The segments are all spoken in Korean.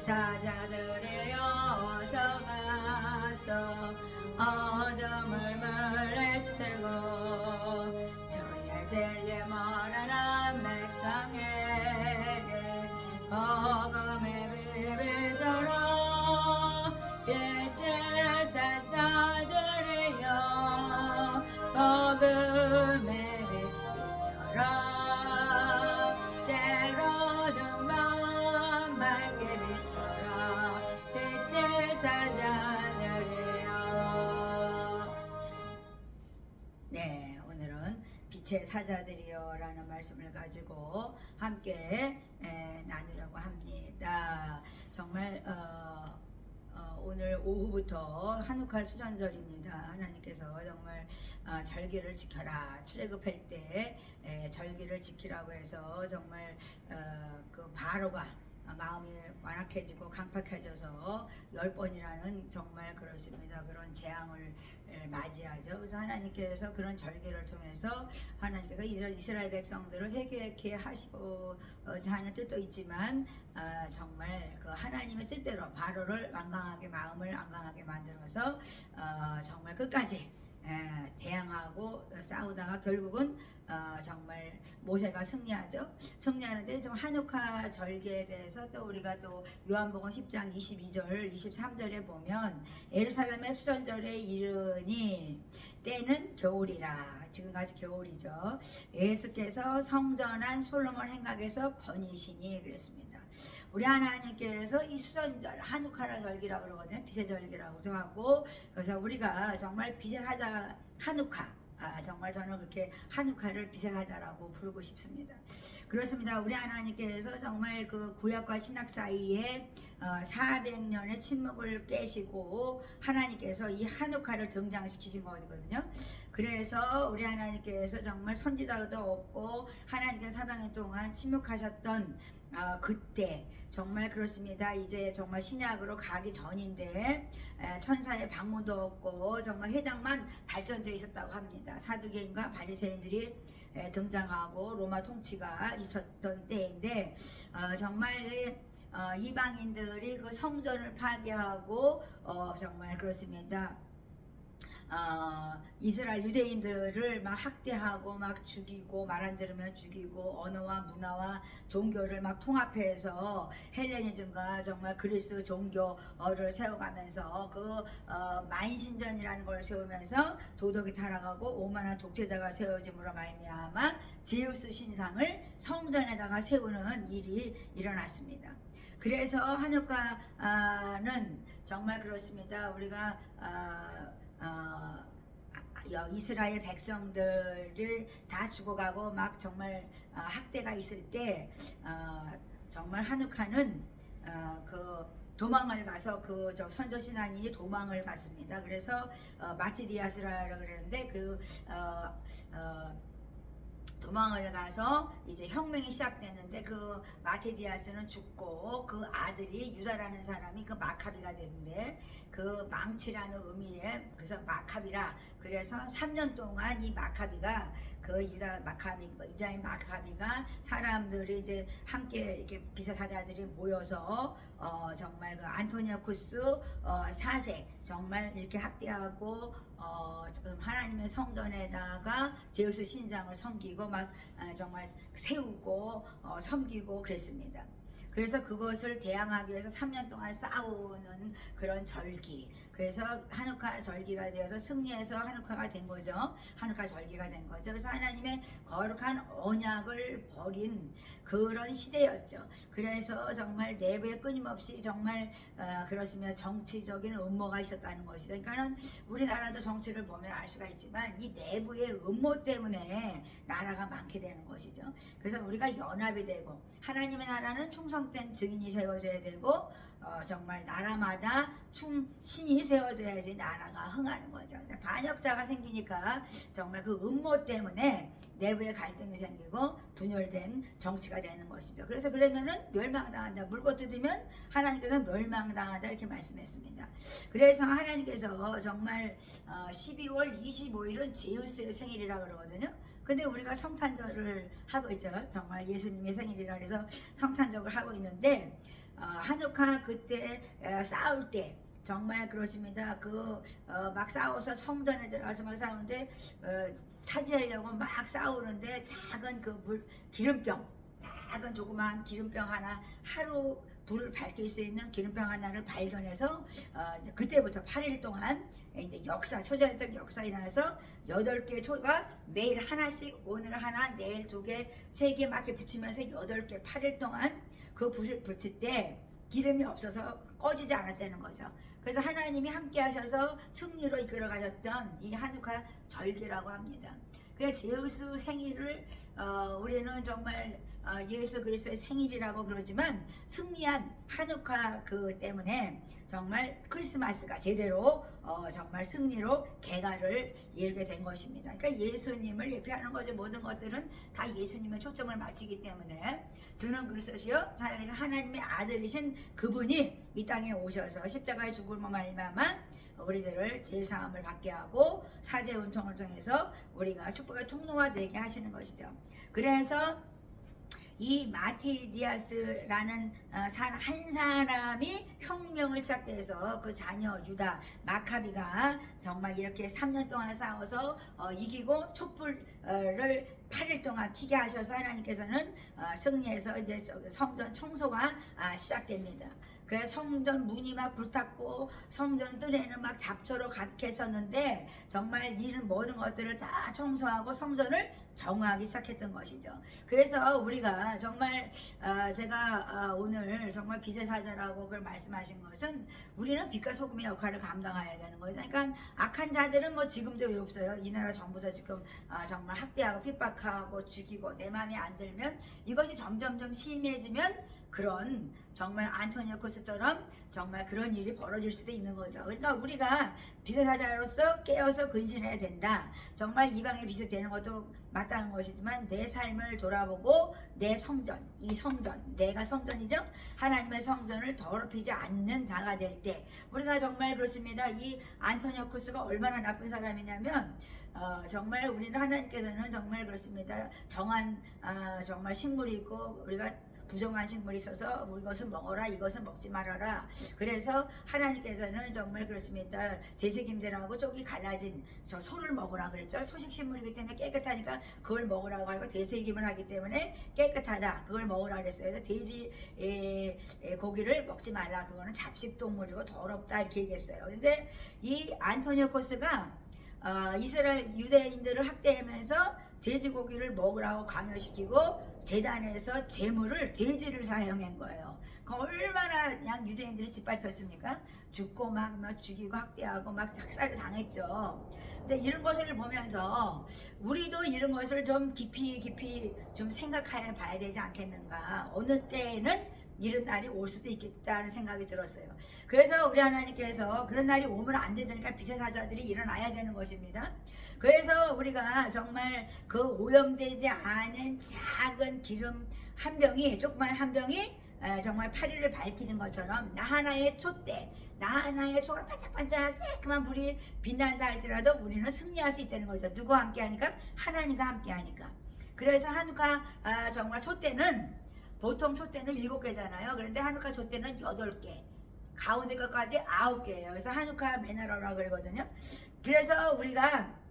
사자들의 어서 가서 어둠을 물리치고 주의 진리 모르는 백성에게 복음의 비밀 전하 빛의 사자들이여 복음의 빛처럼 새로운 밤 맑게 비춰라 빛의 사자들이여. 네, 오늘은 빛의 사자들이여 라는 말씀을 가지고 함께 나누려고 합니다. 정말 오늘 오후부터 한우카 수전절입니다. 하나님께서 정말 절기를 지켜라, 출애굽할 때 절기를 지키라고 해서 정말 그 바로가 마음이 완악해지고 강팍해져서 10번이라는 정말 그렇습니다. 그런 재앙을 맞이하죠. 그래서 하나님께서 그런 절기를 통해서 하나님께서 이스라엘 백성들을 회개케 하시고자 하는 뜻도 있지만 정말 그 하나님의 뜻대로 바로를 완강하게 마음을 완강하게 만들어서 정말 끝까지 대항하고 싸우다가 결국은 정말 모세가 승리하죠. 승리하는데 좀 한우카 절기에 대해서 또 우리가 또 요한복음 10장 22절 23절에 보면 예루살렘의 수전절에 이르니 때는 겨울이라, 지금까지 겨울이죠. 예수께서 성전한 솔로몬 행각에서 거니시니 그랬습니다. 우리 하나님께서 이 수전절 한우카라 절기라고 그러거든요. 빛의 절기라고도 하고, 그래서 우리가 정말 빛의 사자 한우카, 정말 저는 그렇게 한우카를 빛의 사자라고 부르고 싶습니다. 그렇습니다. 우리 하나님께서 정말 그 구약과 신약 사이에 400년의 침묵을 깨시고 하나님께서 이 한우카를 등장시키신 거거든요. 그래서 우리 하나님께서 정말 선지자도 없고 하나님께서 400년 동안 침묵하셨던 그때 정말 그렇습니다. 이제 정말 신약으로 가기 전인데 천사의 방문도 없고 정말 회당만 발전되어 있었다고 합니다. 사두개인과 바리새인들이 등장하고 로마 통치가 있었던 때인데 정말 이방인들이 그 성전을 파괴하고 정말 그렇습니다. 이스라엘 유대인들을 막 학대하고 막 죽이고 말 안 들으면 죽이고 언어와 문화와 종교를 막 통합해서 헬레니즘과 정말 그리스 종교를 세워가면서 그 만신전이라는 걸 세우면서 도덕이 타락하고 오만한 독재자가 세워짐으로 말미암아 제우스 신상을 성전에다가 세우는 일이 일어났습니다. 그래서 한우카는 정말 그렇습니다. 우리가 이스라엘 백성들을 다 죽어가고 막 정말 학대가 있을 때 정말 한우카는 그 도망을 가서 그 선조 신앙인이 도망을 갔습니다. 그래서 마티디아스라고 그러는데 그 도망을 가서 이제 혁명이 시작됐는데 그 마티디아스는 죽고 그 아들이 유다라는 사람이 그 마카비가 되는데 그 망치라는 의미에 그래서 마카비라, 그래서 3년 동안 이 마카비가 그 유다인 마카비가 사람들이 이제 함께 이렇게 비사사자들이 모여서 정말 그 안토니아쿠스 4세 정말 이렇게 학대하고 하나님의 성전에다가 제우스 신상을 섬기고 막 정말 세우고 섬기고 그랬습니다. 그래서 그것을 대항하기 위해서 3년 동안 싸우는 그런 절기, 그래서 한우카 절기가 되어서 승리해서 한우카가 된 거죠. 한우카 절기가 된 거죠. 그래서 하나님의 거룩한 언약을 버린 그런 시대였죠. 그래서 정말 내부에 끊임없이 정말 그렇습니다. 정치적인 음모가 있었다는 것이죠. 그러니까는 우리나라도 정치를 보면 알 수가 있지만 이 내부의 음모 때문에 나라가 많게 되는 것이죠. 그래서 우리가 연합이 되고 하나님의 나라는 충성된 증인이 세워져야 되고 정말 나라마다 신이 세워져야지 나라가 흥하는 거죠. 근데 반역자가 생기니까 정말 그 음모 때문에 내부에 갈등이 생기고 분열된 정치가 되는 것이죠. 그래서 그러면은 멸망당한다. 물고 뜯으면 하나님께서 멸망당하다 이렇게 말씀했습니다. 그래서 하나님께서 정말 12월 25일은 제우스의 생일이라고 그러거든요. 근데 우리가 성탄절을 하고 있죠. 정말 예수님의 생일이라 해서 성탄절을 하고 있는데 한옥화 그때 싸울 때 정말 그렇습니다. 막 싸워서 성전에 들어가서 막 싸우는데 차지하려고 막 싸우는데 작은 기름병, 작은 조그만 기름병 하나, 하루 불을 밝힐 수 있는 기름병 하나를 발견해서 이제 그때부터 8일 동안 이제 초자연적 역사 일어나서 8개 초가 매일 하나씩, 오늘 하나, 내일 2개, 3개 막 이렇게 붙이면서 8개, 8일 동안 그 불을 붙일 때 기름이 없어서 꺼지지 않았다는 거죠. 그래서 하나님이 함께 하셔서 승리로 이끌어 가셨던 이 한우카 절기라고 합니다. 그래서 제우스 생일을 우리는 정말 예수 그리스도의 생일이라고 그러지만 승리한 한우카 때문에 정말 크리스마스가 제대로 정말 승리로 개가를 이루게 된 것입니다. 그러니까 예수님을 예표하는 거죠. 모든 것들은 다 예수님의 초점을 맞추기 때문에 주는 그리스도시요 살아계신 하나님의 아들이신 그분이 이 땅에 오셔서 십자가의 죽음으로 말미암아 우리들을 제사함을 받게 하고 사제 운송을 통해서 우리가 축복의 통로가 되게 하시는 것이죠. 그래서 이 마티디아스라는 한 사람이 혁명을 시작해서 그 자녀 유다 마카비가 정말 이렇게 3년 동안 싸워서 이기고 촛불을 8일 동안 피게 하셔서 하나님께서는 승리해서 이제 성전 청소가 시작됩니다. 그래서 성전 문이 막 불탔고 성전 뜰에는 막 잡초로 가득했었는데 정말 이런 모든 것들을 다 청소하고 성전을 정화하기 시작했던 것이죠. 그래서 우리가 정말 제가 오늘 정말 빛의 사자라고 그걸 말씀하신 것은 우리는 빛과 소금의 역할을 감당해야 되는 거죠. 그러니까 악한 자들은 뭐 지금도 왜 없어요. 이 나라 전부 다 지금 정말 학대하고 핍박하고 죽이고 내 마음에 안 들면 이것이 점점점 심해지면 그런 정말 안토니오코스처럼 정말 그런 일이 벌어질 수도 있는 거죠. 그러니까 우리가 빛의 사자로서 깨어서 근신해야 된다. 정말 이방의 빛이 되는 것도 마땅한 것이지만 내 삶을 돌아보고 내 성전, 이 성전, 내가 성전이죠. 하나님의 성전을 더럽히지 않는 자가 될 때 우리가 정말 그렇습니다. 이 안토니오코스가 얼마나 나쁜 사람이냐면 정말 우리는 하나님께서는 정말 그렇습니다. 정한 정말 식물이 있고 우리가 부정한 식물이 있어서 이것은 먹어라 이것은 먹지 말아라. 그래서 하나님께서는 정말 그렇습니다. 되새김들하고 쪽이 갈라진 저 소를 먹으라 그랬죠. 초식식물이기 때문에 깨끗하니까 그걸 먹으라고 하고 되새김을 하기 때문에 깨끗하다 그걸 먹으라 그랬어요. 그래서 돼지 고기를 먹지 말라 그거는 잡식동물이고 더럽다 이렇게 얘기했어요. 근데 이 안토니오코스가 이스라엘 유대인들을 학대하면서 돼지고기를 먹으라고 강요시키고 제단에서 제물을 돼지를 사용한 거예요. 얼마나 그냥 유대인들이 짓밟혔습니까? 죽고 막 죽이고 학대하고 막 작살을 당했죠. 근데 이런 것을 보면서 우리도 이런 것을 좀 깊이 좀 생각해 봐야 되지 않겠는가. 어느 때에는 이런 날이 올 수도 있겠다는 생각이 들었어요. 그래서 우리 하나님께서 그런 날이 오면 안 되니까 빛의 사자들이 일어나야 되는 것입니다. 그래서 우리가 정말 그 오염되지 않은 작은 기름 한 병이, 조그만 한 병이 정말 8일을 밝히는 것처럼 나 하나의 촛대, 나 하나의 초가 반짝반짝 깨끗한 불이 빛난다 할지라도 우리는 승리할 수 있다는 거죠. 누구와 함께 하니까? 하나님과 함께 하니까. 그래서 한우카 정말 촛대는 보통 촛대는 7개잖아요. 그런데 한우카 촛대는 8개. 가운데 것까지 9개예요. 그래서 한우카 메나라라고 그러거든요. 그래서 우리가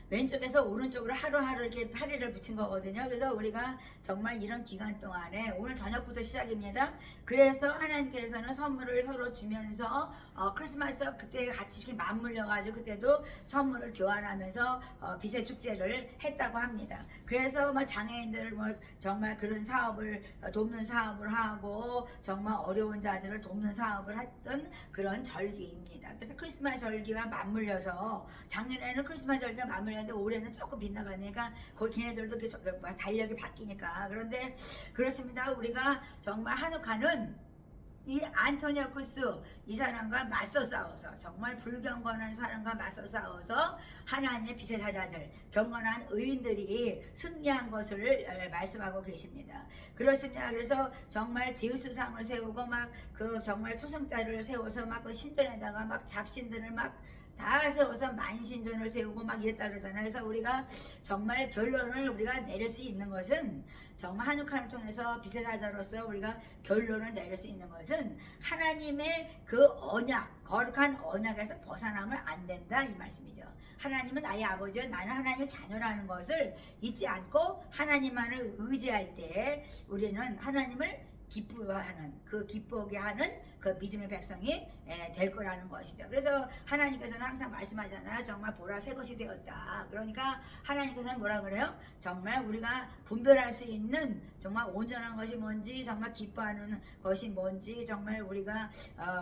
왼쪽에서 오른쪽으로 하루하루 이렇게 8일을 붙인 거거든요. 그래서 우리가 정말 이런 기간 동안에 오늘 저녁부터 시작입니다. 그래서 하나님께서는 선물을 서로 주면서 크리스마스 그때 같이 이렇게 맞물려 가지고 그때도 선물을 교환하면서 빛의 축제를 했다고 합니다. 그래서 장애인들 정말 그런 사업을 돕는 사업을 하고 정말 어려운 자들을 돕는 사업을 했던 그런 절기입니다. 그래서 크리스마스 절기와 맞물려서 작년에는 크리스마스 절기가 맞물렸는데 올해는 조금 빗나가니까 거기 걔네들도 달력이 바뀌니까. 그런데 그렇습니다. 우리가 정말 한우카는 이 안토니오쿠스 이 사람과 맞서 싸워서 정말 불경건한 사람과 맞서 싸워서 하나님의 빛의 사자들 경건한 의인들이 승리한 것을 말씀하고 계십니다. 그렇습니다. 그래서 정말 제우스상을 세우고 정말 초승달을 세워서 그 신전에다가 잡신들을 다 세워서 만신전을 세우고 막 이랬다 그러잖아요. 그래서 우리가 정말 결론을 우리가 내릴 수 있는 것은 정말 한옥한을 통해서 빛의 사자로서 우리가 결론을 내릴 수 있는 것은 하나님의 그 언약, 거룩한 언약에서 벗어나면 안 된다 이 말씀이죠. 하나님은 나의 아버지요 나는 하나님의 자녀라는 것을 잊지 않고 하나님만을 의지할 때 우리는 하나님을 기뻐하는 기쁘게 하는 그 믿음의 백성이 될 거라는 것이죠. 그래서 하나님께서는 항상 말씀하잖아요. 정말 보라 새 것이 되었다. 그러니까 하나님께서는 뭐라 그래요? 정말 우리가 분별할 수 있는 정말 온전한 것이 뭔지, 정말 기뻐하는 것이 뭔지, 정말 우리가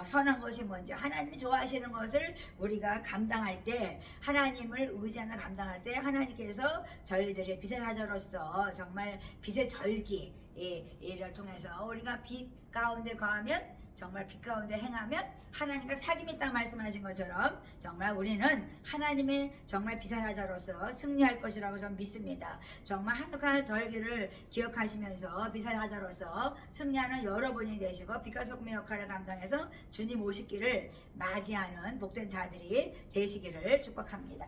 선한 것이 뭔지, 하나님이 좋아하시는 것을 우리가 감당할 때, 하나님을 의지하며 감당할 때 하나님께서 저희들의 빛의 사자로서 정말 빛의 절기 이를 통해서 우리가 빛 가운데 거하면 정말 빛 가운데 행하면 하나님과 사귐이 있다 말씀하신 것처럼 정말 우리는 하나님의 정말 빛의 사자로서 승리할 것이라고 저는 믿습니다. 정말 한옥한 절기를 기억하시면서 빛의 사자로서 승리하는 여러분이 되시고 빛과 소금의 역할을 감당해서 주님 오시기를 맞이하는 복된 자들이 되시기를 축복합니다.